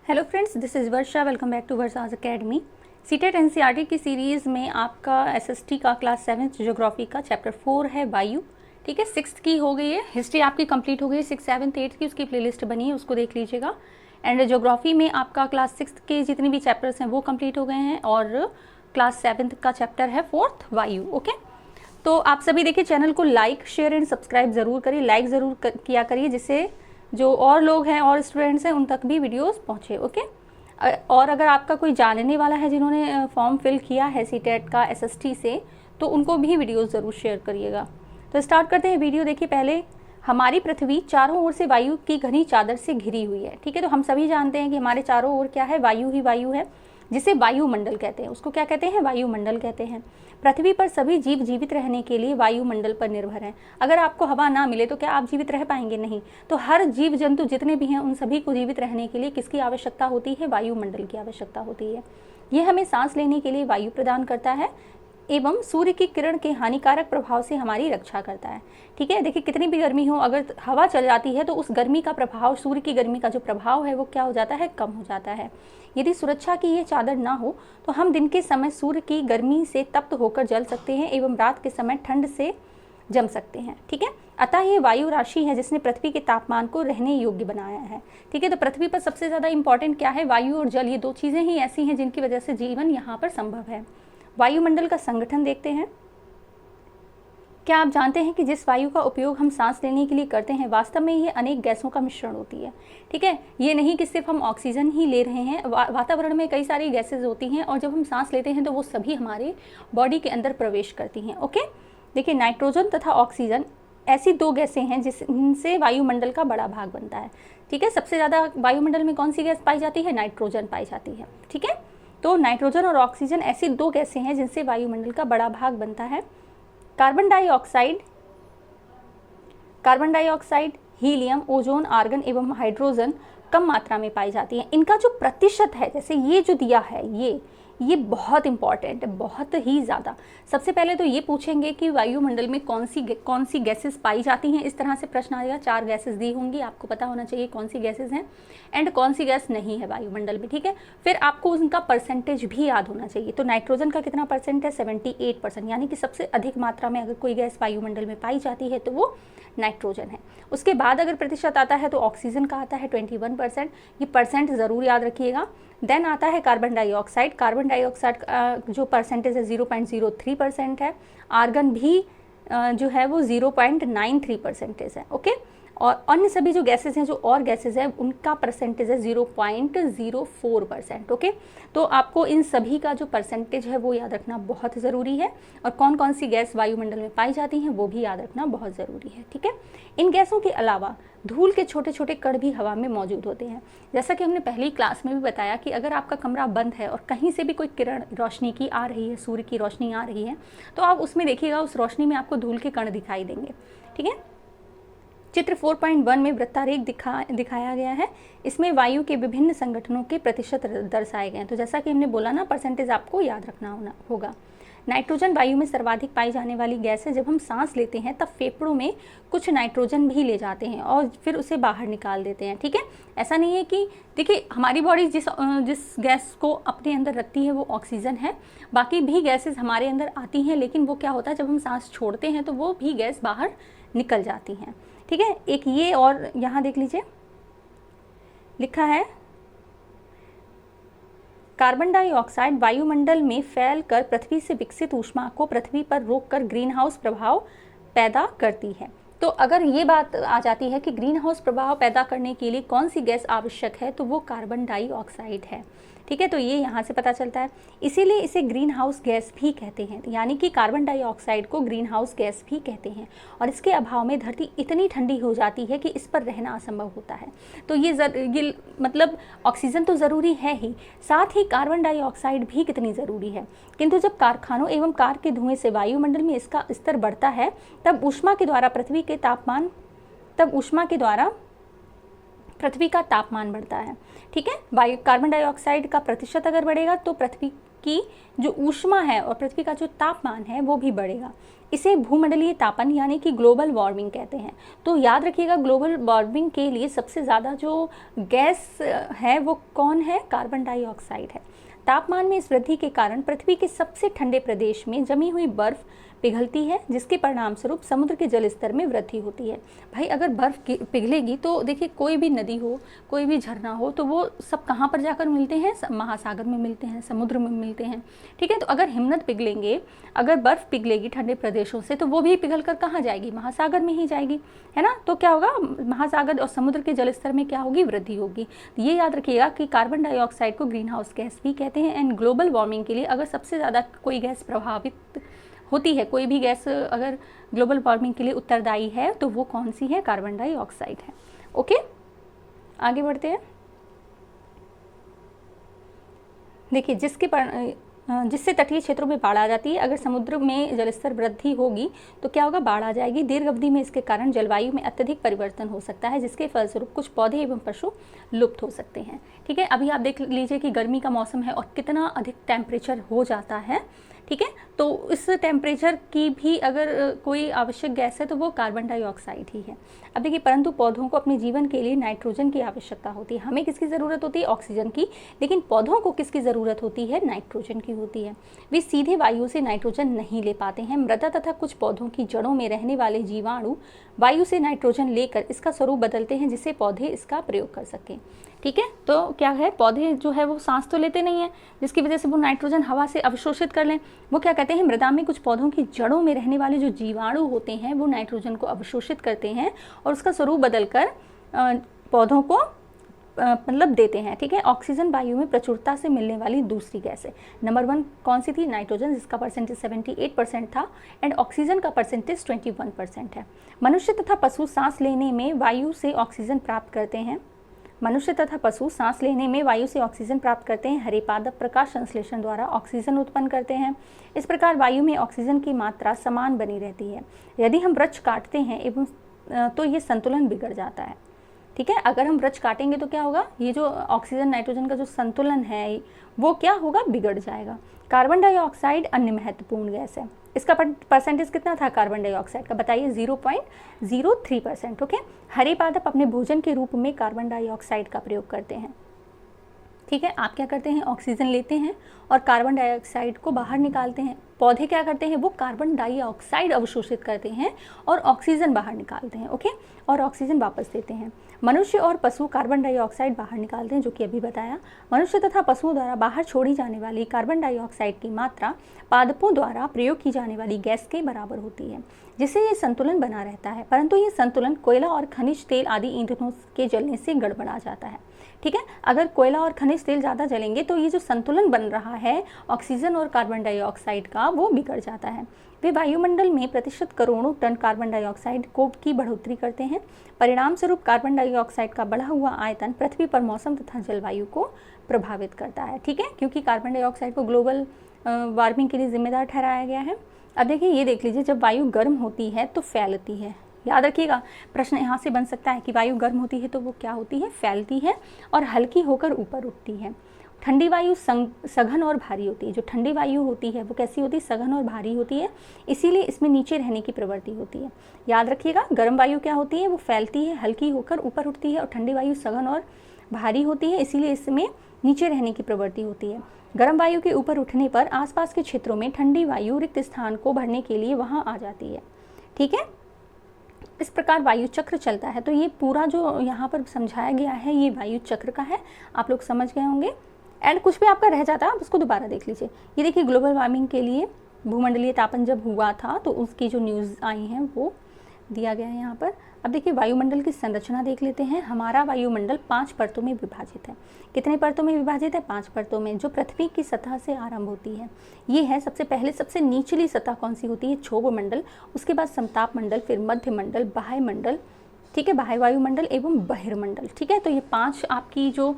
Hello friends, this is Varsha. Welcome back to Varsha's academy. CTET NCERT की series में आपका SST का क्लास 7 ज्योग्राफी का चैप्टर 4 है वायु। ठीक है, 6th की हो गई है, हिस्ट्री आपकी कंप्लीट हो गई है। 6th 7th 8th की उसकी प्लेलिस्ट बनी है, उसको देख लीजिएगा। एंड ज्योग्राफी में आपका क्लास 6th के जितने भी चैप्टर्स हैं वो कंप्लीट हो गए हैं और क्लास 7th का चैप्टर है 4th वायु। ओके, तो आप सभी देखिए चैनल को लाइक शेयर एंड सब्सक्राइब ज़रूर करिए, लाइक ज़रूर किया करिए, जिससे जो और लोग हैं और स्टूडेंट्स हैं उन तक भी वीडियोस पहुँचे। ओके, और अगर आपका कोई जानने वाला है जिन्होंने फॉर्म फिल किया है सीटेट का एसएसटी से, तो उनको भी वीडियोस ज़रूर शेयर करिएगा। तो स्टार्ट करते हैं वीडियो। देखिए, पहले हमारी पृथ्वी चारों ओर से वायु की घनी चादर से घिरी हुई है। ठीक है, तो हम सभी जानते हैं कि हमारे चारों ओर क्या है, वायु ही वायु है, जिसे वायुमंडल कहते हैं। उसको क्या कहते हैं, वायुमंडल कहते हैं। पृथ्वी पर सभी जीव जीवित रहने के लिए वायुमंडल पर निर्भर हैं। अगर आपको हवा ना मिले तो क्या आप जीवित रह पाएंगे? नहीं। तो हर जीव जंतु जितने भी हैं उन सभी को जीवित रहने के लिए किसकी आवश्यकता होती है? वायुमंडल की आवश्यकता होती है। ये हमें सांस लेने के लिए वायु प्रदान करता है एवं सूर्य की किरण के हानिकारक प्रभाव से हमारी रक्षा करता है। ठीक है, देखिए कितनी भी गर्मी हो, अगर हवा चल जाती है तो उस गर्मी का प्रभाव, सूर्य की गर्मी का जो प्रभाव है वो क्या हो जाता है, कम हो जाता है। यदि सुरक्षा की ये चादर ना हो तो हम दिन के समय सूर्य की गर्मी से तप्त होकर जल सकते हैं एवं रात के समय ठंड से जम सकते हैं। ठीक है, अतः ये वायु राशि है जिसने पृथ्वी के तापमान को रहने योग्य बनाया है। ठीक है, तो पृथ्वी पर सबसे ज़्यादा इंपॉर्टेंट क्या है, वायु और जल। ये दो चीज़ें ही ऐसी हैं जिनकी वजह से जीवन यहाँ पर संभव है। वायुमंडल का संगठन देखते हैं। क्या आप जानते हैं कि जिस वायु का उपयोग हम सांस लेने के लिए करते हैं, वास्तव में ये अनेक गैसों का मिश्रण होती है। ठीक है, ये नहीं कि सिर्फ हम ऑक्सीजन ही ले रहे हैं, वातावरण में कई सारी गैसेज होती हैं और जब हम सांस लेते हैं तो वो सभी हमारे बॉडी के अंदर प्रवेश करती हैं। ओके, देखिए नाइट्रोजन तथा ऑक्सीजन ऐसी दो गैसें हैं जिनसे वायुमंडल का बड़ा भाग बनता है। ठीक है, सबसे ज़्यादा वायुमंडल में कौन सी गैस पाई जाती है? नाइट्रोजन पाई जाती है। ठीक है, तो नाइट्रोजन और ऑक्सीजन ऐसी दो गैसें हैं जिनसे वायुमंडल का बड़ा भाग बनता है। Carbon dioxide, helium, ozone, argon एवं हाइड्रोजन कम मात्रा में पाई जाती है। इनका जो प्रतिशत है, जैसे ये जो दिया है, ये बहुत इंपॉर्टेंट है, बहुत ही ज़्यादा। सबसे पहले तो ये पूछेंगे कि वायुमंडल में कौन सी गैसेस पाई जाती हैं। इस तरह से प्रश्न आएगा, 4 गैसेस दी होंगी, आपको पता होना चाहिए कौन सी गैसेस हैं एंड कौन सी गैस नहीं है वायुमंडल में। ठीक है, फिर आपको उनका परसेंटेज भी याद होना चाहिए। तो नाइट्रोजन का कितना परसेंट है? 78%, यानी कि सबसे अधिक मात्रा में अगर कोई गैस वायुमंडल में पाई जाती है तो वो नाइट्रोजन है। उसके बाद अगर प्रतिशत आता है तो ऑक्सीजन का आता है 21%, ये परसेंट ज़रूर याद रखिएगा। देन आता है कार्बन डाइऑक्साइड का जो परसेंटेज है 0.03% है। आर्गन भी जो है वो 0.93% है। ओके, और अन्य सभी जो गैसेज हैं, जो और गैसेज हैं, उनका परसेंटेज है 0.04%। ओके, तो आपको इन सभी का जो परसेंटेज है वो याद रखना बहुत ज़रूरी है और कौन कौन सी गैस वायुमंडल में पाई जाती हैं वो भी याद रखना बहुत ज़रूरी है। ठीक है, इन गैसों के अलावा धूल के छोटे छोटे कण भी हवा में मौजूद होते हैं। जैसा कि हमने पहली क्लास में भी बताया कि अगर आपका कमरा बंद है और कहीं से भी कोई किरण रोशनी की आ रही है, सूर्य की रोशनी आ रही है, तो आप उसमें देखिएगा, उस रोशनी में आपको धूल के कण दिखाई देंगे। ठीक है, चित्र 4.1 में वृत्तारेख दिखाया गया है। इसमें वायु के विभिन्न संगठनों के प्रतिशत दर्शाए गए हैं। तो जैसा कि हमने बोला ना, परसेंटेज आपको याद रखना होगा। नाइट्रोजन वायु में सर्वाधिक पाई जाने वाली गैस है। जब हम सांस लेते हैं तब फेफड़ों में कुछ नाइट्रोजन भी ले जाते हैं और फिर उसे बाहर निकाल देते हैं। ठीक है, ऐसा नहीं है कि, देखिए हमारी बॉडी जिस गैस को अपने अंदर रखती है वो ऑक्सीजन है, बाकी भी गैसेज हमारे अंदर आती हैं, लेकिन वो क्या होता है, जब हम सांस छोड़ते हैं तो वो भी गैस बाहर निकल जाती हैं। ठीक है, एक ये और यहाँ देख लीजिए, लिखा है कार्बन डाइऑक्साइड वायुमंडल में फैलकर पृथ्वी से विकसित ऊष्मा को पृथ्वी पर रोककर ग्रीन हाउस प्रभाव पैदा करती है। तो अगर ये बात आ जाती है कि ग्रीन हाउस प्रभाव पैदा करने के लिए कौन सी गैस आवश्यक है, तो वो कार्बन डाइऑक्साइड है। ठीक है, तो ये यहाँ से पता चलता है, इसीलिए इसे ग्रीन हाउस गैस भी कहते हैं। यानी कि कार्बन डाइऑक्साइड को ग्रीन हाउस गैस भी कहते हैं और इसके अभाव में धरती इतनी ठंडी हो जाती है कि इस पर रहना असंभव होता है। तो ये मतलब ऑक्सीजन तो ज़रूरी है ही, साथ ही कार्बन डाइऑक्साइड भी कितनी ज़रूरी है। किंतु जब कारखानों एवं कार के धुएं से वायुमंडल में इसका स्तर बढ़ता है, तब ऊष्मा के द्वारा पृथ्वी का तापमान बढ़ता है। ठीक है, कार्बन डाइऑक्साइड का प्रतिशत अगर बढ़ेगा तो पृथ्वी की जो ऊष्मा है और पृथ्वी का जो तापमान है वो भी बढ़ेगा। इसे भूमंडलीय तापन यानी कि ग्लोबल वार्मिंग कहते हैं। तो याद रखिएगा, ग्लोबल वार्मिंग के लिए सबसे ज़्यादा जो गैस है वो कौन है? कार्बन डाइऑक्साइड है। तापमान में इस वृद्धि के कारण पृथ्वी के सबसे ठंडे प्रदेश में जमी हुई बर्फ पिघलती है, जिसके परिणाम स्वरूप समुद्र के जल स्तर में वृद्धि होती है। भाई अगर बर्फ पिघलेगी तो देखिए कोई भी नदी हो, कोई भी झरना हो, तो वो सब कहाँ पर जाकर मिलते हैं? महासागर में मिलते हैं, समुद्र में मिलते हैं। ठीक है, तो अगर हिमनद पिघलेंगे, अगर बर्फ पिघलेगी ठंडे प्रदेशों से, तो वो भी पिघल कर कहाँ जाएगी? महासागर में ही जाएगी, है ना। तो क्या होगा? महासागर और समुद्र के जल स्तर में क्या होगी? वृद्धि होगी। ये याद रखिएगा कि कार्बन डाइऑक्साइड को ग्रीन हाउस गैस भी कहते हैं। एंड ग्लोबल वार्मिंग के लिए अगर सबसे ज़्यादा कोई गैस प्रभावित होती है, कोई भी गैस अगर ग्लोबल वार्मिंग के लिए उत्तरदायी है, तो वो कौन सी है? कार्बन डाइऑक्साइड है। ओके, आगे बढ़ते हैं। देखिए, जिससे तटीय क्षेत्रों में बाढ़ आ जाती है। अगर समुद्र में जलस्तर वृद्धि होगी तो क्या होगा? बाढ़ आ जाएगी। दीर्घ अवधि में इसके कारण जलवायु में अत्यधिक परिवर्तन हो सकता है, जिसके फलस्वरूप कुछ पौधे एवं पशु लुप्त हो सकते हैं। ठीक है, अभी आप देख लीजिए कि गर्मी का मौसम है और कितना अधिक टेम्परेचर हो जाता है। ठीक है, तो इस टेम्परेचर की भी अगर कोई आवश्यक गैस है तो वो कार्बन डाइऑक्साइड ही है। अब देखिए, परंतु पौधों को अपने जीवन के लिए नाइट्रोजन की आवश्यकता होती है। हमें किसकी ज़रूरत होती है? ऑक्सीजन की। लेकिन पौधों को किसकी ज़रूरत होती है? नाइट्रोजन की होती है। वे सीधे वायु से नाइट्रोजन नहीं ले पाते हैं। मृदा तथा कुछ पौधों की जड़ों में रहने वाले जीवाणु वायु से नाइट्रोजन लेकर इसका स्वरूप बदलते हैं, जिससे पौधे इसका प्रयोग कर सकें। ठीक है, तो क्या है? पौधे जो है वो सांस तो लेते नहीं है, जिसकी वजह से वो नाइट्रोजन हवा से अवशोषित कर लें। वो क्या कहते हैं? मृदा में कुछ पौधों की जड़ों में रहने वाले जो जीवाणु होते हैं वो नाइट्रोजन को अवशोषित करते हैं और उसका स्वरूप बदलकर पौधों को मतलब देते हैं। ठीक है, ऑक्सीजन वायु में प्रचुरता से मिलने वाली दूसरी गैस है। नंबर 1 कौन सी थी? नाइट्रोजन, जिसका परसेंटेज 78% था। एंड ऑक्सीजन का परसेंटेज 21% है। मनुष्य तथा पशु सांस लेने में वायु से ऑक्सीजन प्राप्त करते हैं। मनुष्य तथा पशु सांस लेने में वायु से ऑक्सीजन प्राप्त करते हैं। हरे पादप प्रकाश संश्लेषण द्वारा ऑक्सीजन उत्पन्न करते हैं। इस प्रकार वायु में ऑक्सीजन की मात्रा समान बनी रहती है। यदि हम वृक्ष काटते हैं एवं तो ये संतुलन बिगड़ जाता है। ठीक है, अगर हम वृक्ष काटेंगे तो क्या होगा? ये जो ऑक्सीजन नाइट्रोजन का जो संतुलन है वो क्या होगा? बिगड़ जाएगा। कार्बन डाइऑक्साइड अन्य महत्वपूर्ण गैस है। इसका परसेंटेज कितना था कार्बन डाइऑक्साइड का? बताइए, 0.03%। ओके, हरे पादप अपने भोजन के रूप में कार्बन डाइऑक्साइड का प्रयोग करते हैं। ठीक है, आप क्या करते हैं? ऑक्सीजन लेते हैं और कार्बन डाइऑक्साइड को बाहर निकालते हैं। पौधे क्या करते हैं? वो कार्बन डाइऑक्साइड अवशोषित करते हैं और ऑक्सीजन बाहर निकालते हैं। ओके, और ऑक्सीजन वापस देते हैं। मनुष्य और पशु कार्बन डाइऑक्साइड बाहर निकालते हैं, जो कि अभी बताया। मनुष्य तथा पशुओं द्वारा बाहर छोड़ी जाने वाली कार्बन डाइऑक्साइड की मात्रा पादपों द्वारा प्रयोग की जाने वाली गैस के बराबर होती है, जिससे ये संतुलन बना रहता है। परंतु ये संतुलन कोयला और खनिज तेल आदि ईंधनों के जलने से गड़बड़ा जाता है। ठीक है, अगर कोयला और खनिज तेल ज़्यादा जलेंगे तो ये जो संतुलन बन रहा है ऑक्सीजन और कार्बन डाइऑक्साइड का, वो बिगड़ जाता है। वे वायुमंडल में प्रतिशत करोड़ों टन कार्बन डाइऑक्साइड की बढ़ोतरी करते हैं। परिणाम स्वरूप कार्बन डाइऑक्साइड का बढ़ा हुआ आयतन पृथ्वी पर मौसम तथा जलवायु को प्रभावित करता है। ठीक है, क्योंकि कार्बन डाइऑक्साइड को ग्लोबल वार्मिंग के लिए जिम्मेदार ठहराया गया है। अब देखिए, ये देख लीजिए, जब वायु गर्म होती है तो फैलती है। याद रखिएगा, प्रश्न यहाँ से बन सकता है कि वायु गर्म होती है तो वो क्या होती है? फैलती है और हल्की होकर ऊपर उठती है। ठंडी वायु सघन और भारी होती है। जो ठंडी वायु होती है वो कैसी होती है? सघन और भारी होती है, इसीलिए इसमें नीचे रहने की प्रवृत्ति होती है। याद रखिएगा, गर्म वायु क्या होती है? वो फैलती है, हल्की होकर ऊपर उठती है, और ठंडी वायु सघन और भारी होती है, इसीलिए इसमें नीचे रहने की प्रवृत्ति होती है। गर्म वायु के ऊपर उठने पर आसपास के क्षेत्रों में ठंडी वायु रिक्त स्थान को भरने के लिए वहाँ आ जाती है। ठीक है, इस प्रकार वायु चक्र चलता है। तो ये पूरा जो यहाँ पर समझाया गया है ये वायु चक्र का है, आप लोग समझ गए होंगे। एंड कुछ भी आपका रह जाता है आप उसको दोबारा देख लीजिए। ये देखिए, ग्लोबल वार्मिंग के लिए भूमंडलीय तापन जब हुआ था तो उसकी जो न्यूज़ आई हैं वो दिया गया है यहाँ पर। अब देखिए, वायुमंडल की संरचना देख लेते हैं। हमारा वायुमंडल 5 परतों में विभाजित है। कितने परतों में विभाजित है? 5 परतों में, जो पृथ्वी की सतह से आरंभ होती है। ये है सबसे पहले सबसे निचली सतह कौन सी होती है? क्षोभ मंडल। उसके बाद समताप मंडल, फिर मध्य मंडल, बाह्य मंडल, ठीक है, बाह्य वायुमंडल एवं बहिर्मंडल। ठीक है, तो ये 5 आपकी जो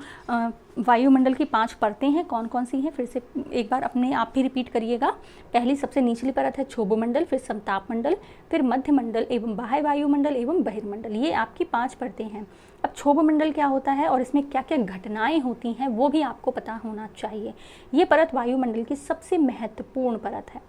वायुमंडल की 5 परतें हैं कौन कौन सी हैं? फिर से एक बार अपने आप भी रिपीट करिएगा। पहली सबसे निचली परत है क्षोभ मंडल, फिर समताप मंडल, फिर मध्य मंडल एवं बाह्य वायुमंडल एवं बहिर्मंडल। ये आपकी 5 परतें हैं। अब क्षोभ मंडल क्या होता है और इसमें क्या क्या घटनाएं होती हैं वो भी आपको पता होना चाहिए। ये परत वायुमंडल की सबसे महत्वपूर्ण परत है,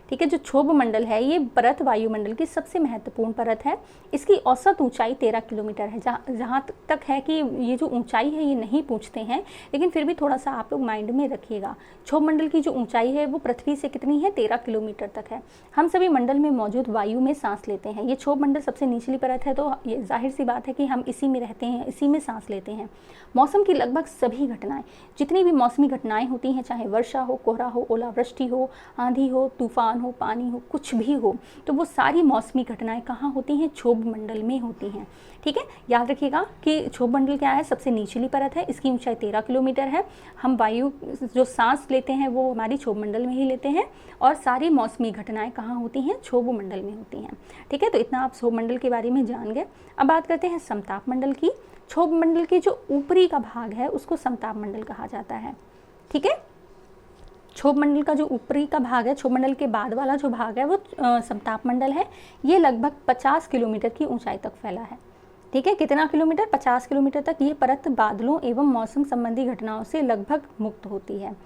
ठीक है। जो क्षोभ मंडल है ये परत वायुमंडल की सबसे महत्वपूर्ण परत है। इसकी औसत ऊंचाई 13 किलोमीटर है। जहाँ तक है कि ये जो ऊंचाई है ये नहीं पूछते हैं, लेकिन फिर भी थोड़ा सा आप लोग माइंड में रखिएगा। क्षोभ मंडल की जो ऊंचाई है वो पृथ्वी से कितनी है, 13 किलोमीटर तक है। हम सभी मंडल में मौजूद वायु में सांस लेते हैं। ये क्षोभ मंडल सबसे निचली परत है, तो ये जाहिर सी बात है कि हम इसी में रहते हैं, इसी में सांस लेते हैं। मौसम की लगभग सभी घटनाएं, जितनी भी मौसमी घटनाएं होती हैं, चाहे वर्षा हो, कोहरा हो, ओलावृष्टि हो, आंधी हो, तूफान हो, पानी हो, कुछ भी हो, तो वो सारी मौसमी घटनाएं कहाँ होती हैं, क्षोभ मंडल में होती हैं, ठीक है। याद रखिएगा कि क्षोभ मंडल क्या है, सबसे निचली परत है, इसकी ऊंचाई 13 किलोमीटर है। हम वायु जो सांस लेते हैं वो हमारी क्षोभ मंडल में ही लेते हैं, और सारी मौसमी घटनाएं कहाँ होती हैं, क्षोभ मंडल में होती हैं, ठीक है। तो इतना आप क्षोभ मंडल के बारे में जान गए। अब बात करते हैं समताप मंडल की। क्षोभ मंडल की जो ऊपरी का भाग है उसको समताप मंडल कहा जाता है, ठीक है। क्षोभ मंडल का जो ऊपरी का भाग है, क्षोभ मंडल के बाद वाला जो भाग है वो समताप मंडल है। ये लगभग 50 किलोमीटर की ऊंचाई तक फैला है, ठीक है। कितना किलोमीटर, 50 किलोमीटर तक ये परत बादलों एवं मौसम संबंधी घटनाओं से लगभग मुक्त होती है,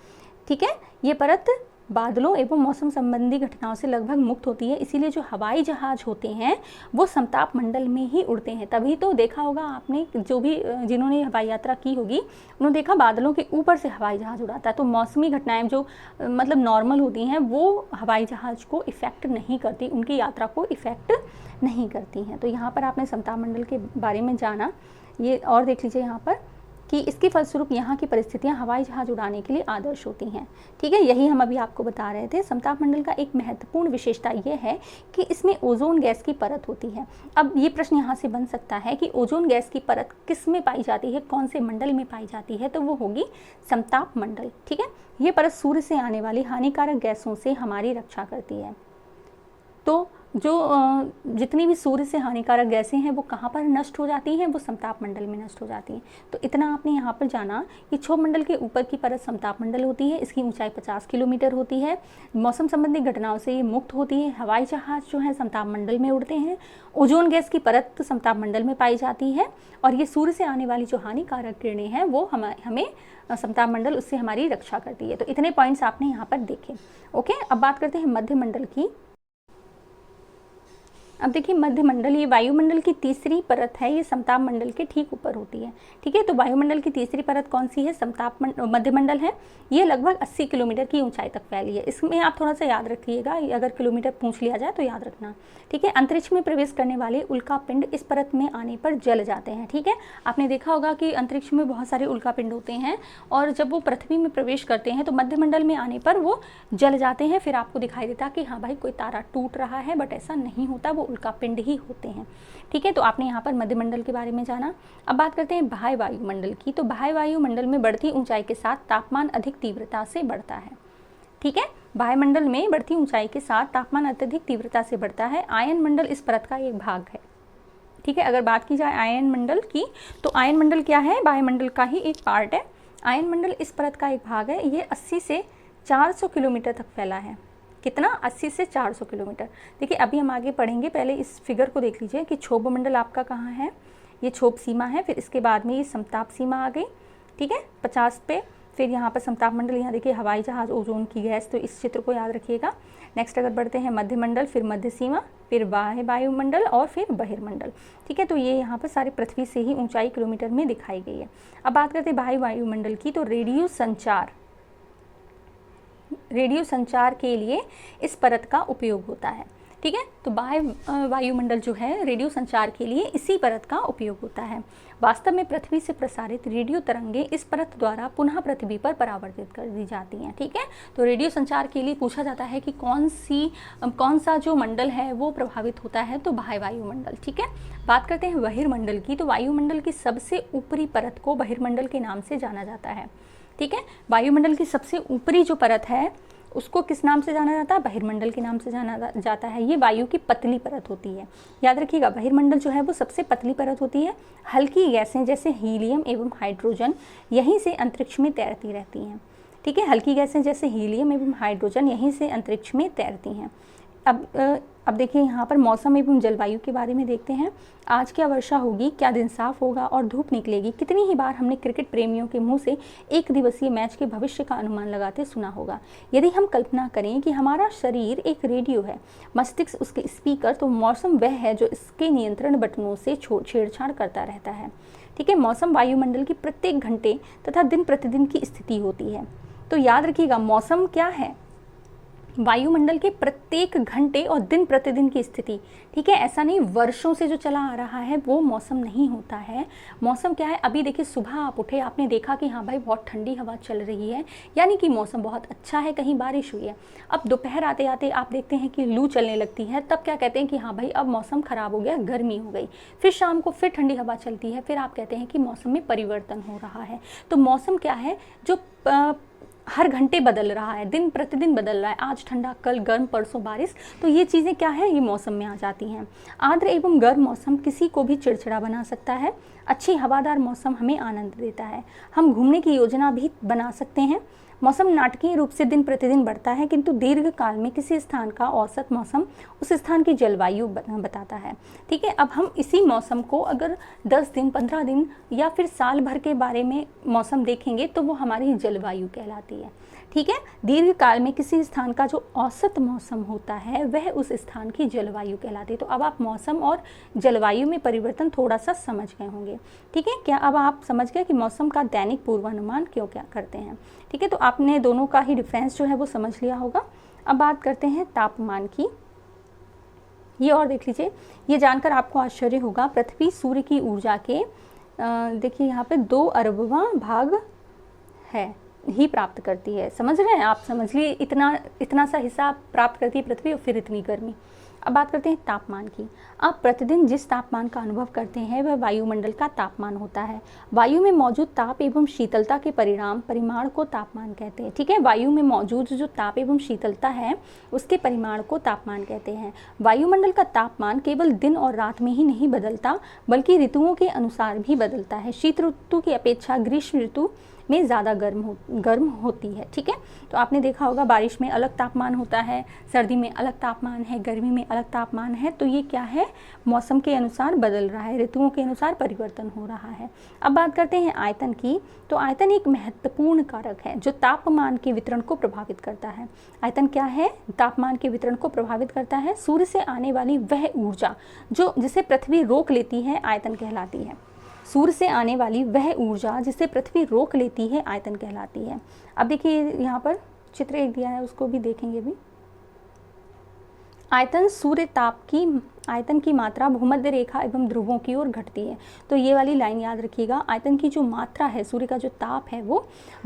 ठीक है। ये परत बादलों एवं मौसम संबंधी घटनाओं से लगभग मुक्त होती है, इसीलिए जो हवाई जहाज होते हैं वो समताप मंडल में ही उड़ते हैं। तभी तो देखा होगा आपने, जो भी जिन्होंने हवाई यात्रा की होगी उन्होंने देखा बादलों के ऊपर से हवाई जहाज उड़ाता है। तो मौसमी घटनाएं जो मतलब नॉर्मल होती हैं वो हवाई जहाज को इफ़ेक्ट नहीं करती, उनकी यात्रा को इफ़ेक्ट नहीं करती हैं। तो यहाँ पर आपने समताप मंडल के बारे में जाना। ये और देख लीजिए यहाँ पर कि इसके फलस्वरूप यहाँ की परिस्थितियाँ हवाई जहाज उड़ाने के लिए आदर्श होती हैं, ठीक है। यही हम अभी आपको बता रहे थे। समताप मंडल का एक महत्वपूर्ण विशेषता ये है कि इसमें ओजोन गैस की परत होती है। अब ये प्रश्न यहाँ से बन सकता है कि ओजोन गैस की परत किस में पाई जाती है, कौन से मंडल में पाई जाती है, तो वो होगी समताप मंडल, ठीक है। ये परत सूर्य से आने वाली हानिकारक गैसों से हमारी रक्षा करती है। तो जो जितनी भी सूर्य से हानिकारक गैसें हैं वो कहाँ पर नष्ट हो जाती हैं, वो समताप मंडल में नष्ट हो जाती हैं। तो इतना आपने यहाँ पर जाना कि क्षोभ मंडल के ऊपर की परत समताप मंडल होती है, इसकी ऊंचाई 50 किलोमीटर होती है, मौसम संबंधी घटनाओं से ये मुक्त होती है, हवाई जहाज जो है समताप मंडल में उड़ते हैं, ओजोन गैस की परत समताप मंडल में पाई जाती है, और ये सूर्य से आने वाली जो हानिकारक किरणें हैं वो हमें समताप मंडल उससे हमारी रक्षा करती है। तो इतने पॉइंट्स आपने यहाँ पर देखे, ओके। अब बात करते हैं मध्य मंडल की। अब देखिए मध्य मंडल, ये वायुमंडल की तीसरी परत है, ये समताप मंडल के ठीक ऊपर होती है, ठीक है। तो वायुमंडल की तीसरी परत कौन सी है, समताप मध्य मंडल है। ये लगभग 80 किलोमीटर की ऊंचाई तक फैली है। इसमें आप थोड़ा सा याद रखिएगा, अगर किलोमीटर पूछ लिया जाए तो याद रखना, ठीक है। अंतरिक्ष में प्रवेश करने वाले उल्कापिंड इस परत में आने पर जल जाते हैं, ठीक है। आपने देखा होगा कि अंतरिक्ष में बहुत सारे उल्कापिंड होते हैं, और जब वो पृथ्वी में प्रवेश करते हैं तो मध्य मंडल में आने पर वो जल जाते हैं। फिर आपको दिखाई देता कि हाँ भाई कोई तारा टूट रहा है, बट ऐसा नहीं होता, वो उल्कापिंड ही होते हैं, ठीक है। तो आपने यहाँ पर मध्य मंडल के बारे में जाना। अब बात करते हैं बाह्य वायुमंडल की। तो बाह्य वायुमंडल में बढ़ती ऊंचाई के साथ तापमान अधिक तीव्रता से बढ़ता है, ठीक है। वायुमंडल में बढ़ती ऊंचाई के साथ तापमान अत्यधिक तीव्रता से बढ़ता है। आयन मंडल इस परत का एक भाग है, ठीक है। अगर बात की जाए आयन मंडल की, तो आयन मंडल क्या है, वायुमंडल का ही एक पार्ट है। आयन मंडल इस परत का एक भाग है। ये 80 से 400 किलोमीटर तक फैला है। कितना, 80 से 400 किलोमीटर। देखिए अभी हम आगे पढ़ेंगे, पहले इस फिगर को देख लीजिए कि क्षोभ मंडल आपका कहाँ है। ये क्षोभ सीमा है, फिर इसके बाद में ये समताप सीमा आ गई, ठीक है, 50 पे। फिर यहाँ पर समताप मंडल, यहाँ देखिए हवाई जहाज, ओजोन की गैस, तो इस चित्र को याद रखिएगा। नेक्स्ट अगर बढ़ते हैं मध्य मंडल, फिर मध्य सीमा, फिर बाह्य वायुमंडल और फिर बहिर्मंडल, ठीक है। तो ये यहाँ पर सारे पृथ्वी से ही ऊंचाई किलोमीटर में दिखाई गई है। अब बात करते हैं बाह्य वायुमंडल की। तो रेडियो संचार के लिए इस परत का उपयोग होता है, ठीक है। तो बाह्य वायुमंडल जो है रेडियो संचार के लिए इसी परत का उपयोग होता है। वास्तव में पृथ्वी से प्रसारित रेडियो तरंगे इस परत द्वारा पुनः पृथ्वी पर परावर्तित कर दी जाती हैं, ठीक है। तो रेडियो संचार के लिए पूछा जाता है कि कौन सा जो मंडल है वो प्रभावित होता है, तो बाह्य वायुमंडल, ठीक है। बात करते हैं बहिर्मंडल की। तो वायुमंडल की सबसे ऊपरी परत को बहिर्मंडल के नाम से जाना जाता है, ठीक है। वायुमंडल की सबसे ऊपरी जो परत है उसको किस नाम से जाना जाता है, बहिर्मंडल के नाम से जाना जाता है। ये वायु की पतली परत होती है, याद रखिएगा। बहिर्मंडल जो है वो सबसे पतली परत होती है। हल्की गैसें जैसे हीलियम एवं हाइड्रोजन यहीं से अंतरिक्ष में तैरती रहती हैं, ठीक है। हल्की गैसें जैसे हीलियम एवं हाइड्रोजन यहीं से अंतरिक्ष में तैरती हैं। अब देखिए यहाँ पर मौसम एवं जलवायु के बारे में देखते हैं। आज क्या वर्षा होगी, क्या दिन साफ होगा और धूप निकलेगी। कितनी ही बार हमने क्रिकेट प्रेमियों के मुंह से एक दिवसीय मैच के भविष्य का अनुमान लगाते सुना होगा। यदि हम कल्पना करें कि हमारा शरीर एक रेडियो है, मस्तिष्क उसके स्पीकर, तो मौसम वह है जो इसके नियंत्रण बटनों से छेड़छाड़ करता रहता है। ठीक है, मौसम वायुमंडल की प्रत्येक घंटे तथा दिन प्रतिदिन की स्थिति होती है। तो याद रखिएगा, मौसम क्या है, वायुमंडल के प्रत्येक घंटे और दिन प्रतिदिन की स्थिति। ठीक है, ऐसा नहीं वर्षों से जो चला आ रहा है वो मौसम नहीं होता है। मौसम क्या है, अभी देखिए सुबह आप उठे, आपने देखा कि हाँ भाई बहुत ठंडी हवा चल रही है, यानी कि मौसम बहुत अच्छा है, कहीं बारिश हुई है। अब दोपहर आते आते आप देखते हैं कि लू चलने लगती है, तब क्या कहते हैं कि हाँ भाई अब मौसम खराब हो गया, गर्मी हो गई। फिर शाम को फिर ठंडी हवा चलती है, फिर आप कहते हैं कि मौसम में परिवर्तन हो रहा है। तो मौसम क्या है, जो हर घंटे बदल रहा है, दिन प्रतिदिन बदल रहा है, आज ठंडा, कल गर्म, परसों बारिश। तो ये चीज़ें क्या है, ये मौसम में आ जाती हैं। आर्द्र एवं गर्म मौसम किसी को भी चिड़चिड़ा बना सकता है। अच्छी हवादार मौसम हमें आनंद देता है। हम घूमने की योजना भी बना सकते हैं। मौसम नाटकीय रूप से दिन प्रतिदिन बढ़ता है, किंतु दीर्घ काल में किसी स्थान का औसत मौसम उस स्थान की जलवायु बताता है। ठीक है, अब हम इसी मौसम को अगर 10 दिन, 15 दिन या फिर साल भर के बारे में मौसम देखेंगे तो वो हमारी जलवायु कहलाती है। ठीक है, दीर्घ काल में किसी स्थान का जो औसत मौसम होता है वह उस स्थान की जलवायु कहलाती है। तो अब आप मौसम और जलवायु में परिवर्तन थोड़ा सा समझ गए होंगे। ठीक है, क्या अब आप समझ गए कि मौसम का दैनिक पूर्वानुमान क्यों क्या करते हैं। ठीक है, तो आपने दोनों का ही डिफरेंस जो है वो समझ लिया होगा। अब बात करते हैं तापमान की। ये और देख लीजिए, ये जानकर आपको आश्चर्य होगा, पृथ्वी सूर्य की ऊर्जा के देखिए यहाँ पे 2 अरबवां भाग है ही प्राप्त करती है। समझ रहे हैं आप, समझ लिए, इतना सा हिस्सा प्राप्त करती है पृथ्वी और फिर इतनी गर्मी। अब बात करते हैं तापमान की। आप प्रतिदिन जिस तापमान का अनुभव करते हैं वह वायुमंडल का तापमान होता है। वायु में मौजूद ताप एवं शीतलता के परिमाण को तापमान कहते हैं। ठीक है, वायु में मौजूद जो ताप एवं शीतलता है उसके परिमाण को तापमान कहते हैं। वायुमंडल का तापमान केवल दिन और रात में ही नहीं बदलता, बल्कि ऋतुओं के अनुसार भी बदलता है। शीत ऋतु की अपेक्षा ग्रीष्म ऋतु में ज़्यादा गर्म होती है। ठीक है, तो आपने देखा होगा बारिश में अलग तापमान होता है, सर्दी में अलग तापमान है, गर्मी में अलग तापमान है। तो ये क्या है, मौसम के अनुसार बदल रहा है, ऋतुओं के अनुसार परिवर्तन हो रहा है। अब बात करते हैं आयतन की। तो आयतन एक महत्वपूर्ण कारक है जो तापमान के वितरण को प्रभावित करता है। आयतन क्या है, तापमान के वितरण को प्रभावित करता है। सूर्य से आने वाली वह ऊर्जा जिसे पृथ्वी रोक लेती है आयतन कहलाती है। सूर्य से आने वाली वह ऊर्जा जिसे पृथ्वी रोक लेती है आयतन कहलाती है। अब देखिए यहाँ पर चित्र एक दिया है, उसको भी देखेंगे भी। आयतन सूर्य ताप की आयतन की मात्रा भूमध्य रेखा एवं ध्रुवों की ओर घटती है। तो ये वाली लाइन याद रखिएगा, आयतन की जो मात्रा है, सूर्य का जो ताप है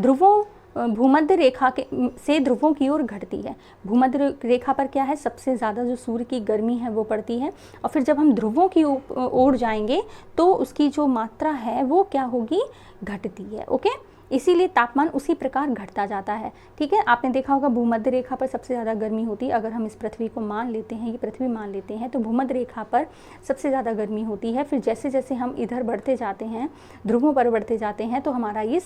वो भूमध्य रेखा से ध्रुवों की ओर घटती है। भूमध्य रेखा पर क्या है, सबसे ज़्यादा जो सूर्य की गर्मी है वो पड़ती है, और फिर जब हम ध्रुवों की ओर जाएंगे तो उसकी जो मात्रा है वो क्या होगी, घटती है। ओके, इसीलिए तापमान उसी प्रकार घटता जाता है। ठीक है, आपने देखा होगा भूमध्य रेखा पर सबसे ज़्यादा गर्मी होती है। अगर हम इस पृथ्वी को मान लेते हैं, ये पृथ्वी मान लेते हैं, तो भूमध्य रेखा पर सबसे ज़्यादा गर्मी होती है। फिर जैसे जैसे हम इधर बढ़ते जाते हैं, ध्रुवों पर बढ़ते जाते हैं, तो हमारा ये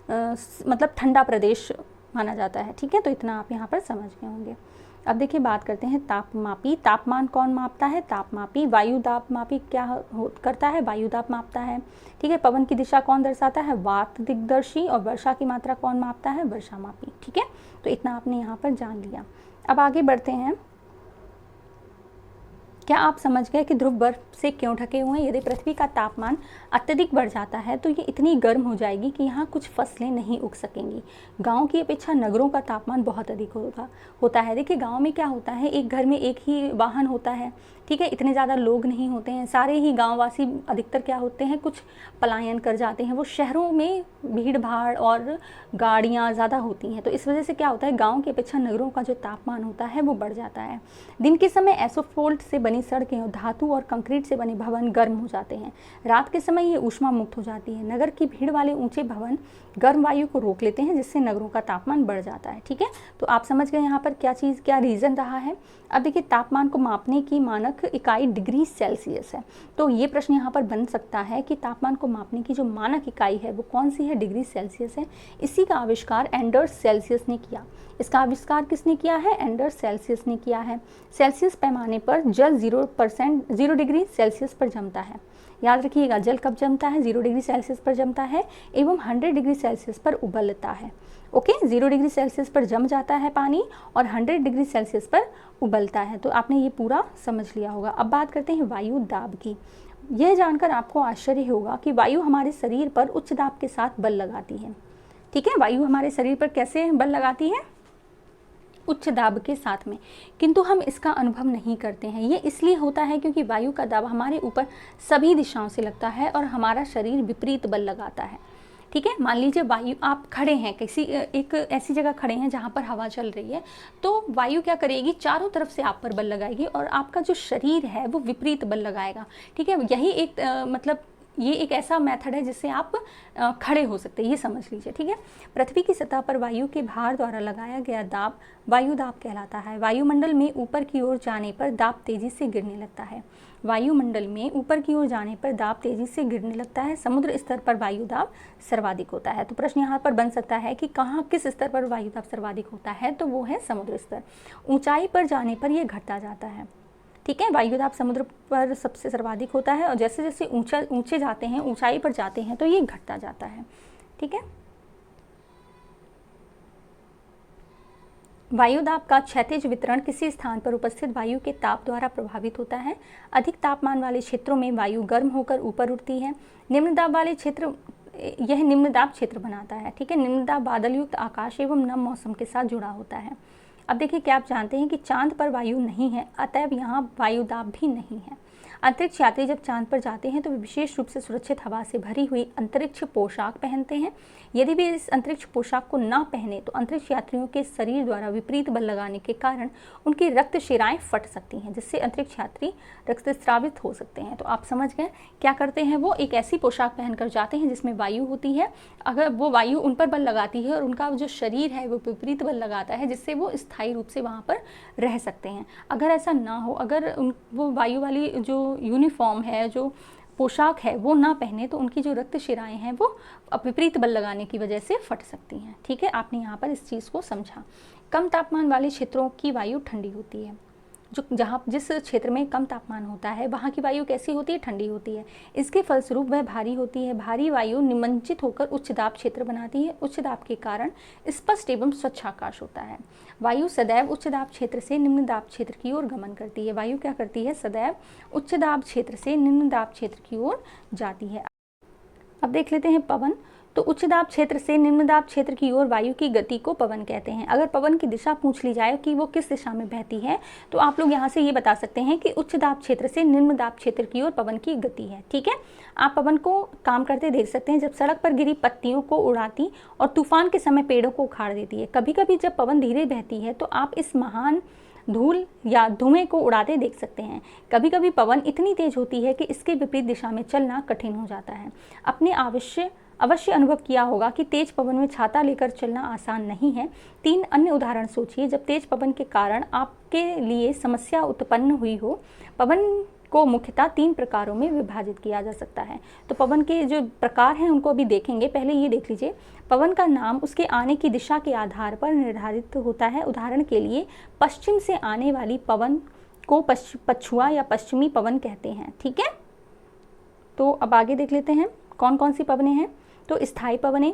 मतलब ठंडा प्रदेश माना जाता है। ठीक है, तो इतना आप यहाँ पर समझ गए होंगे। अब देखिए बात करते हैं तापमापी। तापमान कौन मापता है, तापमापी। वायु दाब मापी क्या करता है, वायु दाब मापता है। ठीक है, पवन की दिशा कौन दर्शाता है, वात दिग्दर्शी। और वर्षा की मात्रा कौन मापता है, वर्षा मापी। ठीक है, तो इतना आपने यहाँ पर जान लिया। अब आगे बढ़ते हैं। क्या आप समझ गए कि ध्रुव बर्फ से क्यों ढके हुए हैं। यदि पृथ्वी का तापमान अत्यधिक बढ़ जाता है तो ये इतनी गर्म हो जाएगी कि यहाँ कुछ फसलें नहीं उग सकेंगी। गांव की अपेक्षा नगरों का तापमान बहुत अधिक होता है। देखिए गांव में क्या होता है, एक घर में एक ही वाहन होता है। ठीक है, इतने ज़्यादा लोग नहीं होते हैं, सारे ही गांववासी अधिकतर क्या होते हैं, कुछ पलायन कर जाते हैं। वो शहरों में भीड़ भाड़ और गाड़ियाँ ज़्यादा होती हैं, तो इस वजह से क्या होता है, गाँव की अपेक्षा नगरों का जो तापमान होता है वो बढ़ जाता है। दिन के समय एसोफोल्ट से बनी बनी सड़कें और धातु और कंक्रीट से बने भवन गर्म हो जाते हैं। रात के समय ये ऊष्मा मुक्त हो जाती है। नगर की भीड़ वाले ऊंचे भवन गर्म वायु को रोक लेते हैं, जिससे नगरों का तापमान बढ़ जाता है। ठीक है, तो आप समझ गए यहाँ पर क्या रीज़न रहा है। अब देखिए, तापमान को मापने की मानक इकाई डिग्री सेल्सियस है। तो ये प्रश्न यहाँ पर बन सकता है कि तापमान को मापने की जो मानक इकाई है वो कौन सी है, डिग्री सेल्सियस है। इसी का आविष्कार एंडर्स सेल्सियस ने किया। इसका आविष्कार किसने किया है, एंडर्स सेल्सियस ने किया है। सेल्सियस पैमाने पर जल 0 डिग्री सेल्सियस पर जमता है। याद रखिएगा, जल कब जमता है, 0 डिग्री सेल्सियस पर जमता है एवं 100 डिग्री सेल्सियस पर उबलता है। ओके, 0 डिग्री सेल्सियस पर जम जाता है पानी और 100 डिग्री सेल्सियस पर उबलता है। तो आपने ये पूरा समझ लिया होगा। अब बात करते हैं वायु दाब की। यह जानकर आपको आश्चर्य होगा कि वायु हमारे शरीर पर उच्च दाब के साथ बल लगाती है। ठीक है, वायु हमारे शरीर पर कैसे बल लगाती है, उच्च दाब के साथ में, किंतु हम इसका अनुभव नहीं करते हैं। ये इसलिए होता है क्योंकि वायु का दाब हमारे ऊपर सभी दिशाओं से लगता है और हमारा शरीर विपरीत बल लगाता है। ठीक है, मान लीजिए वायु, आप खड़े हैं किसी एक ऐसी जगह खड़े हैं जहाँ पर हवा चल रही है, तो वायु क्या करेगी, चारों तरफ से आप पर बल लगाएगी और आपका जो शरीर है वो विपरीत बल लगाएगा। ठीक है, यही एक मतलब ये एक ऐसा मेथड है जिससे आप खड़े हो सकते हैं, ये समझ लीजिए। ठीक है, पृथ्वी की सतह पर वायु के भार द्वारा लगाया गया दाब वायु दाब कहलाता है। वायुमंडल में ऊपर की ओर जाने पर दाब तेजी से गिरने लगता है। वायुमंडल में ऊपर की ओर जाने पर दाब तेजी से गिरने लगता है। समुद्र स्तर पर वायु दाब सर्वाधिक होता है। तो प्रश्न यहाँ पर बन सकता है कि कहाँ, किस स्तर पर वायु दाब सर्वाधिक होता है, तो वो है समुद्र स्तर। ऊंचाई पर जाने पर यह घटता जाता है। ठीक है, वायु दाब समुद्र पर सबसे सर्वाधिक होता है और जैसे जैसे ऊंचे जाते हैं, ऊंचाई पर जाते हैं, तो ये घटता जाता है। ठीक है, वायु दाब का क्षैतिज वितरण किसी स्थान पर उपस्थित वायु के ताप द्वारा प्रभावित होता है। अधिक तापमान वाले क्षेत्रों में वायु गर्म होकर ऊपर उठती है। निम्न दाब वाले क्षेत्र, यह निम्न दाब क्षेत्र बनाता है। ठीक है, निम्न दाब बादल युक्त आकाश एवं नम मौसम के साथ जुड़ा होता है। अब देखिए, क्या आप जानते हैं कि चांद पर वायु नहीं है, अतएव यहाँ वायु दाब भी नहीं है। अंतरिक्ष यात्री जब चांद पर जाते हैं तो वे विशेष रूप से सुरक्षित हवा से भरी हुई अंतरिक्ष पोशाक पहनते हैं। यदि वे इस अंतरिक्ष पोशाक को ना पहने तो अंतरिक्ष यात्रियों के शरीर द्वारा विपरीत बल लगाने के कारण उनकी रक्त शिराएं फट सकती हैं, जिससे अंतरिक्ष यात्री रक्तस्रावित हो सकते हैं। तो आप समझ गए, क्या करते हैं वो, एक ऐसी पोशाक पहनकर जाते हैं जिसमें वायु होती है। अगर वो वायु उन पर बल लगाती है और उनका जो शरीर है वो विपरीत बल लगाता है, जिससे वो स्थायी रूप से वहाँ पर रह सकते हैं। अगर ऐसा ना हो, अगर वो वायु वाली जो यूनिफॉर्म है, जो पोशाक है, वो ना पहने, तो उनकी जो रक्त शिराएं हैं वो विपरीत बल लगाने की वजह से फट सकती हैं। ठीक है, आपने यहाँ पर इस चीज़ को समझा। कम तापमान वाले क्षेत्रों की वायु ठंडी होती है। जिस क्षेत्र में कम तापमान होता है वहाँ की वायु कैसी होती है, ठंडी होती है। इसके फलस्वरूप वह भारी होती है। भारी वायु निमंचित होकर उच्च दाब क्षेत्र बनाती है। उच्च दाब के कारण स्पष्ट एवं स्वच्छ आकाश होता है। वायु सदैव उच्च दाब क्षेत्र से निम्न दाब क्षेत्र की ओर गमन करती है। वायु क्या करती है, सदैव उच्च दाब क्षेत्र से निम्न दाब क्षेत्र की ओर जाती है। अब देख लेते हैं पवन। तो उच्च दाब क्षेत्र से निम्न दाब क्षेत्र की ओर वायु की गति को पवन कहते हैं। अगर पवन की दिशा पूछ ली जाए कि वो किस दिशा में बहती है, तो आप लोग यहाँ से ये बता सकते हैं कि उच्च दाब क्षेत्र से निम्न दाब क्षेत्र की ओर पवन की गति है। ठीक है, आप पवन को काम करते देख सकते हैं, जब सड़क पर गिरी पत्तियों को उड़ाती और तूफान के समय पेड़ों को उखाड़ देती है। कभी कभी जब पवन धीरे बहती है तो आप इस महान धूल या धुएं को उड़ाते देख सकते हैं। कभी कभी पवन इतनी तेज होती है कि इसके विपरीत दिशा में चलना कठिन हो जाता है। अपने अवश्य अनुभव किया होगा कि तेज पवन में छाता लेकर चलना आसान नहीं है। 3 अन्य उदाहरण सोचिए जब तेज पवन के कारण आपके लिए समस्या उत्पन्न हुई हो। पवन को मुख्यतः 3 प्रकारों में विभाजित किया जा सकता है। तो पवन के जो प्रकार हैं उनको अभी देखेंगे। पहले ये देख लीजिए, पवन का नाम उसके आने की दिशा के आधार पर निर्धारित होता है। उदाहरण के लिए पश्चिम से आने वाली पवन को पछुआ या पश्चिमी पवन कहते हैं। ठीक है, तो अब आगे देख लेते हैं कौन कौन सी पवनें हैं। तो स्थायी पवनें,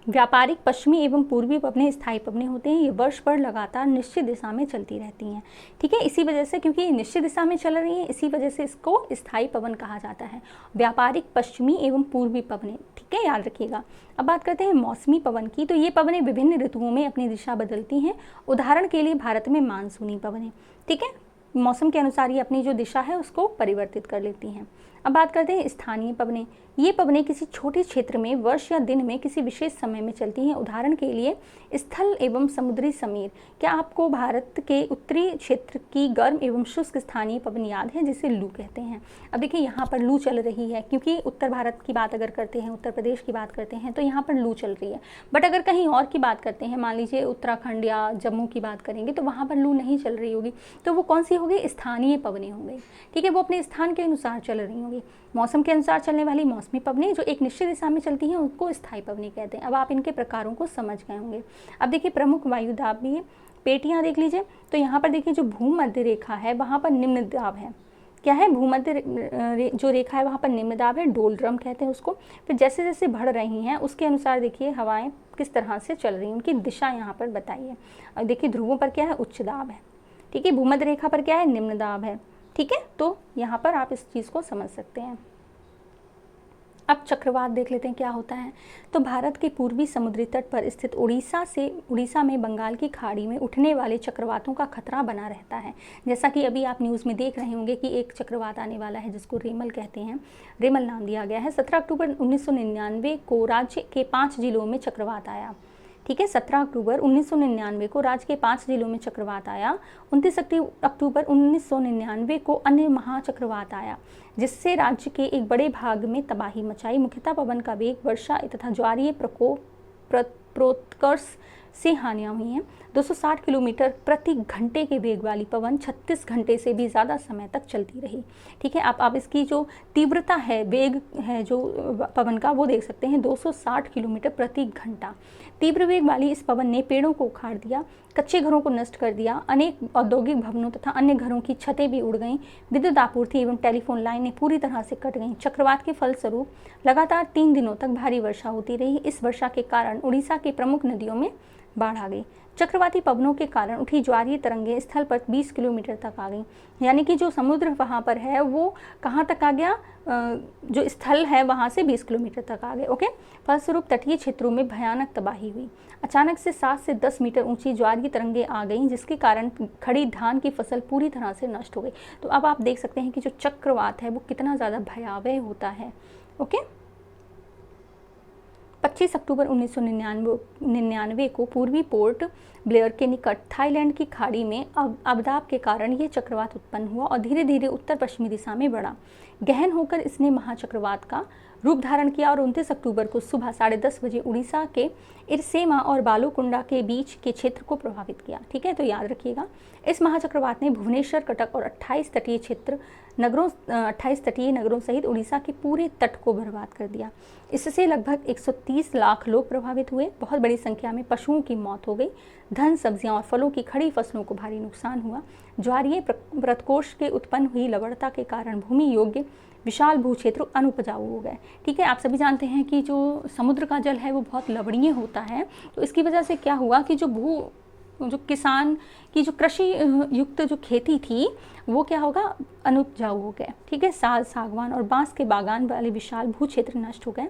व्यापारिक पश्चिमी एवं पूर्वी पवनें स्थायी पवनें होते हैं। ये वर्ष भर लगातार निश्चित दिशा में चलती रहती हैं। ठीक है, इसी वजह से, क्योंकि निश्चित दिशा में चल रही है, इसी वजह से इसको स्थायी पवन कहा जाता है। व्यापारिक पश्चिमी एवं पूर्वी पवनें, ठीक है, याद रखिएगा। अब बात करते हैं मौसमी पवन की। तो ये पवनें विभिन्न ऋतुओं में अपनी दिशा बदलती हैं। उदाहरण के लिए भारत में मानसूनी पवनें, ठीक है, मौसम के अनुसार ये अपनी जो दिशा है उसको परिवर्तित कर लेती हैं। अब बात करते हैं स्थानीय पवनें। ये पवनें किसी छोटे क्षेत्र में वर्ष या दिन में किसी विशेष समय में चलती हैं। उदाहरण के लिए स्थल एवं समुद्री समीर। क्या आपको भारत के उत्तरी क्षेत्र की गर्म एवं शुष्क स्थानीय पवन याद है, जिसे लू कहते हैं? अब देखिए यहाँ पर लू चल रही है, क्योंकि उत्तर भारत की बात अगर करते हैं, उत्तर प्रदेश की बात करते हैं, तो यहाँ पर लू चल रही है। बट अगर कहीं और की बात करते हैं, मान लीजिए उत्तराखंड या जम्मू की बात करेंगे, तो वहाँ पर लू नहीं चल रही होगी। तो वो कौन सी होगी? स्थानीय पवनें हो गई। ठीक है, वो अपने स्थान के अनुसार चल रही होंगी। मौसम के अनुसार चलने वाली मौसमी पवनें जो एक निश्चित दिशा में चलती हैं, उनको स्थायी पवनें कहते हैं। अब आप इनके प्रकारों को समझ गए होंगे। अब देखिए प्रमुख वायुदाबीय पेटियां देख लीजिए। तो यहाँ पर देखिए जो भूमध्य रेखा है वहाँ पर निम्न दाब है। क्या है? भूमध्य जो रेखा है वहाँ पर निम्न दाब है, डोलड्रम कहते हैं उसको। फिर जैसे जैसे बढ़ रही हैं उसके अनुसार देखिए हवाएं किस तरह से चल रही हैं, उनकी दिशा यहाँ पर बताइए। और देखिए ध्रुवों पर क्या है? उच्च दाब है। ठीक है, भूमध्य रेखा पर क्या है? निम्न दाब है। ठीक है, तो यहाँ पर आप इस चीज़ को समझ सकते हैं। अब चक्रवात देख लेते हैं क्या होता है। तो भारत के पूर्वी समुद्री तट पर स्थित उड़ीसा में बंगाल की खाड़ी में उठने वाले चक्रवातों का खतरा बना रहता है। जैसा कि अभी आप न्यूज़ में देख रहे होंगे कि एक चक्रवात आने वाला है जिसको रेमल कहते हैं, रेमल नाम दिया गया है। 17 अक्टूबर 1999 को राज्य के 5 जिलों में चक्रवात आया। ठीक है, 17 अक्टूबर 1999 को राज्य के 5 जिलों में चक्रवात आया। 29 अक्टूबर 1999 को अन्य महाचक्रवात आया, जिससे राज्य के एक बड़े भाग में तबाही मचाई। मुख्यतः पवन का वेग, वर्षा तथा ज्वारीय प्रकोप, प्रोत्कर्ष से हानियां हुई हैं। 260 किलोमीटर प्रति घंटे के वेग वाली पवन 36 घंटे से भी ज़्यादा समय तक चलती रही। ठीक है, आप इसकी जो तीव्रता है, वेग है जो पवन का, वो देख सकते हैं 260 किलोमीटर प्रति घंटा। तीव्र वेग वाली इस पवन ने पेड़ों को उखाड़ दिया, कच्चे घरों को नष्ट कर दिया, अनेक औद्योगिक भवनों तथा अन्य घरों की छतें भी उड़ गईं, विद्युत आपूर्ति एवं टेलीफोन लाइनें पूरी तरह से कट गईं। चक्रवात के फलस्वरूप लगातार 3 दिनों तक भारी वर्षा होती रही। इस वर्षा के कारण उड़ीसा के प्रमुख नदियों में बाढ़ आ गई। चक्रवाती पवनों के कारण उठी ज्वारीय तरंगें स्थल पर 20 किलोमीटर तक आ गई। यानी कि जो समुद्र वहाँ पर है वो कहाँ तक आ गया? जो स्थल है वहाँ से 20 किलोमीटर तक आ गए। ओके, फलस्वरूप तटीय क्षेत्रों में भयानक तबाही हुई। अचानक से 7 से 10 मीटर ऊंची ज्वारीय तरंगें आ गईं, जिसके कारण खड़ी धान की फसल पूरी तरह से नष्ट हो गई। तो अब आप देख सकते हैं कि जो चक्रवात है वो कितना ज़्यादा भयावह होता है। ओके, 25 अक्टूबर 1999 को पूर्वी पोर्ट ब्लेयर के निकट थाईलैंड की खाड़ी में अवदाब के कारण ये चक्रवात उत्पन्न हुआ और धीरे धीरे उत्तर पश्चिमी दिशा में बढ़ा। गहन होकर इसने महाचक्रवात का रूप धारण किया और 29 अक्टूबर को सुबह 10:30 बजे उड़ीसा के इरसेमा और बालूकुंडा के बीच के क्षेत्र को प्रभावित किया। ठीक है, तो याद रखिएगा इस महाचक्रवात ने भुवनेश्वर, कटक और 28 तटीय नगरों सहित उड़ीसा के पूरे तट को बर्बाद कर दिया। इससे लगभग 130 लाख लोग प्रभावित हुए। बहुत बड़ी संख्या में पशुओं की मौत हो गई। धन, सब्जियां और फलों की खड़ी फसलों को भारी नुकसान हुआ। ज्वारीय प्रकोष्ठ के उत्पन्न हुई लवणता के कारण भूमि योग्य विशाल भूक्षेत्र अनुपजाऊ हो गए। ठीक है, आप सभी जानते हैं कि जो समुद्र का जल है वो बहुत लवणीय होता है। तो इसकी वजह से क्या हुआ कि जो किसान की जो कृषि युक्त जो खेती थी वो क्या होगा? अनुपजाऊ हो गए। ठीक है, साल, सागवान और बांस के बागान वाले विशाल भूक्षेत्र नष्ट हो गए।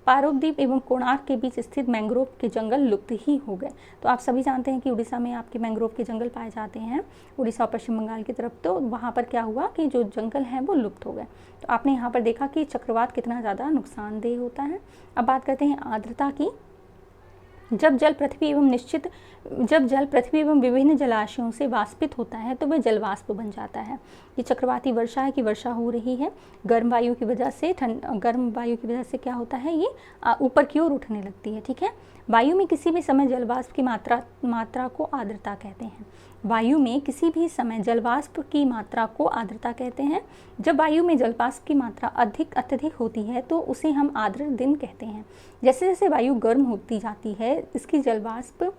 पारोद्वीप एवं कोणार्क के बीच स्थित मैंग्रोव के जंगल लुप्त ही हो गए। तो आप सभी जानते हैं कि उड़ीसा में आपके मैंग्रोव के जंगल पाए जाते हैं, उड़ीसा और पश्चिम बंगाल की तरफ। तो वहाँ पर क्या हुआ कि जो जंगल हैं वो लुप्त हो गए। तो आपने यहाँ पर देखा कि चक्रवात कितना ज़्यादा नुकसानदेह होता है। अब बात करते हैं आर्द्रता की। जब जल पृथ्वी एवं विभिन्न जलाशयों से वाष्पित होता है तो वह जलवाष्प बन जाता है। ये चक्रवाती वर्षा है कि वर्षा हो रही है। गर्म वायु की वजह से क्या होता है? ये ऊपर की ओर उठने लगती है। ठीक है, वायु में किसी भी समय जलवाष्प की मात्रा को आर्द्रता कहते हैं। वायु में किसी भी समय जलवाष्प की मात्रा को आर्द्रता कहते हैं। जब वायु में जलवाष्प की मात्रा अत्यधिक होती है तो उसे हम आर्द्र दिन कहते हैं। जैसे जैसे वायु गर्म होती जाती है इसकी जलवाष्प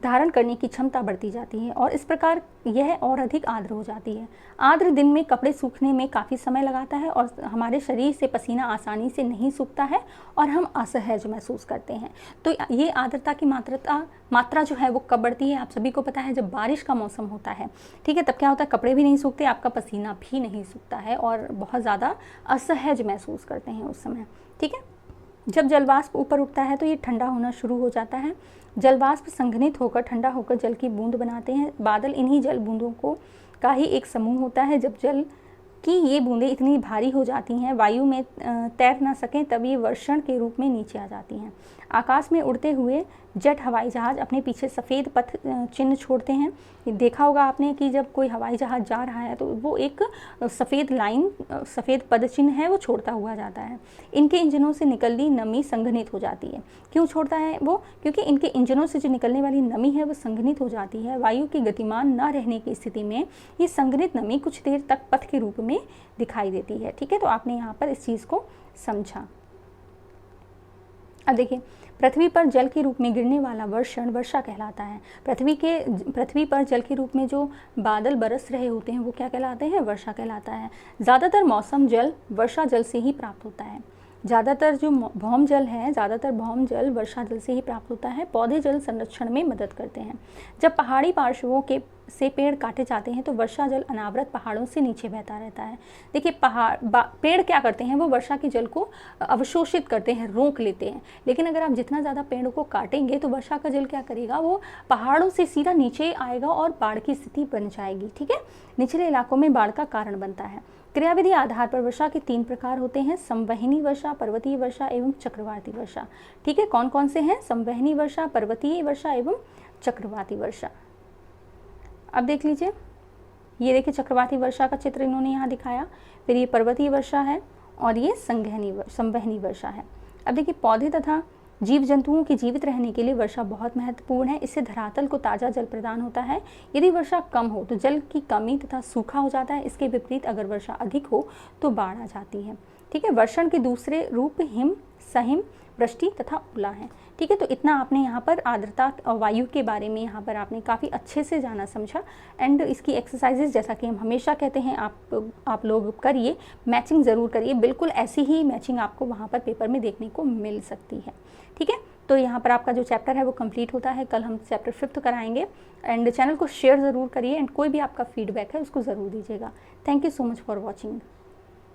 धारण करने की क्षमता बढ़ती जाती है और इस प्रकार यह और अधिक आर्द्र हो जाती है। आर्द्र दिन में कपड़े सूखने में काफ़ी समय लगाता है और हमारे शरीर से पसीना आसानी से नहीं सूखता है और हम असहज महसूस करते हैं। तो ये आर्द्रता की मात्रा जो है वो कब बढ़ती है? आप सभी को पता है, जब बारिश का मौसम होता है। ठीक है, तब क्या होता है? कपड़े भी नहीं सूखते, आपका पसीना भी नहीं सूखता है और बहुत ज़्यादा असहज महसूस करते हैं उस समय। ठीक है, जब जलवाष्प ऊपर उठता है तो ये ठंडा होना शुरू हो जाता है। जलवाष्प संघनित होकर ठंडा होकर जल की बूंद बनाते हैं। बादल इन्हीं जल बूंदों का ही एक समूह होता है। जब जल कि ये बूंदें इतनी भारी हो जाती हैं, वायु में तैर ना सकें, तब ये वर्षण के रूप में नीचे आ जाती हैं। आकाश में उड़ते हुए जेट हवाई जहाज़ अपने पीछे सफ़ेद पथ चिन्ह छोड़ते हैं। देखा होगा आपने कि जब कोई हवाई जहाज़ जा रहा है तो वो एक सफ़ेद लाइन, सफ़ेद पद चिन्ह है, वो छोड़ता हुआ जाता है। इनके इंजनों से निकलनी नमी संघनित हो जाती है। क्यों छोड़ता है वो? क्योंकि इनके इंजनों से जो निकलने वाली नमी है वो संघनित हो जाती है। वायु के गतिमान न रहने की स्थिति में ये संघनित नमी कुछ देर तक पथ के रूप में दिखाई देती है। ठीक है, तो आपने यहाँ पर इस चीज़ को समझा। अब देखिए, पृथ्वी पर जल के रूप में गिरने वाला वर्षण वर्षा कहलाता है। पृथ्वी पर जल के रूप में जो बादल बरस रहे होते हैं वो क्या कहलाते हैं? वर्षा कहलाता है। ज़्यादातर मौसम जल वर्षा जल से ही प्राप्त होता है। ज़्यादातर जो भौम जल वर्षा जल से ही प्राप्त होता है। पौधे जल संरक्षण में मदद करते हैं। जब पहाड़ी पार्श्वों से पेड़ काटे जाते हैं तो वर्षा जल अनावृत पहाड़ों से नीचे बहता रहता है। देखिए, पेड़ क्या करते हैं? वो वर्षा के जल को अवशोषित करते हैं, रोक लेते हैं। लेकिन अगर आप जितना ज़्यादा पेड़ों को काटेंगे तो वर्षा का जल क्या करेगा? वो पहाड़ों से सीधा नीचे आएगा और बाढ़ की स्थिति बन जाएगी। ठीक है, निचले इलाकों में बाढ़ का कारण बनता है। क्रियाविधि आधार पर वर्षा के 3 प्रकार होते हैं: संवहनी वर्षा, पर्वतीय वर्षा एवं चक्रवाती वर्षा। ठीक है, कौन कौन से हैं? संवहनी वर्षा, पर्वतीय वर्षा एवं चक्रवाती वर्षा। अब देख लीजिए, ये देखिए चक्रवाती वर्षा का चित्र इन्होंने यहाँ दिखाया। फिर ये पर्वतीय वर्षा है और ये संवहनी वर्षा है। अब देखिए, पौधे तथा जीव जंतुओं के जीवित रहने के लिए वर्षा बहुत महत्वपूर्ण है। इससे धरातल को ताज़ा जल प्रदान होता है। यदि वर्षा कम हो तो जल की कमी तथा सूखा हो जाता है। इसके विपरीत अगर वर्षा अधिक हो तो बाढ़ आ जाती है। ठीक है, वर्षण के दूसरे रूप हिम, सहिम, वृष्टि तथा ओला है। ठीक है, तो इतना आपने यहाँ पर आर्द्रता और वायु के बारे में यहाँ पर आपने काफ़ी अच्छे से जाना समझा। एंड इसकी एक्सरसाइजेज, जैसा कि हम हमेशा कहते हैं, आप लोग करिए, मैचिंग ज़रूर करिए। बिल्कुल ऐसी ही मैचिंग आपको वहाँ पर पेपर में देखने को मिल सकती है। ठीक है, तो यहाँ पर आपका जो चैप्टर है वो कंप्लीट होता है। कल हम चैप्टर 5 कराएंगे। एंड चैनल को शेयर ज़रूर करिए एंड कोई भी आपका फीडबैक है उसको ज़रूर दीजिएगा। Thank you so much for watching.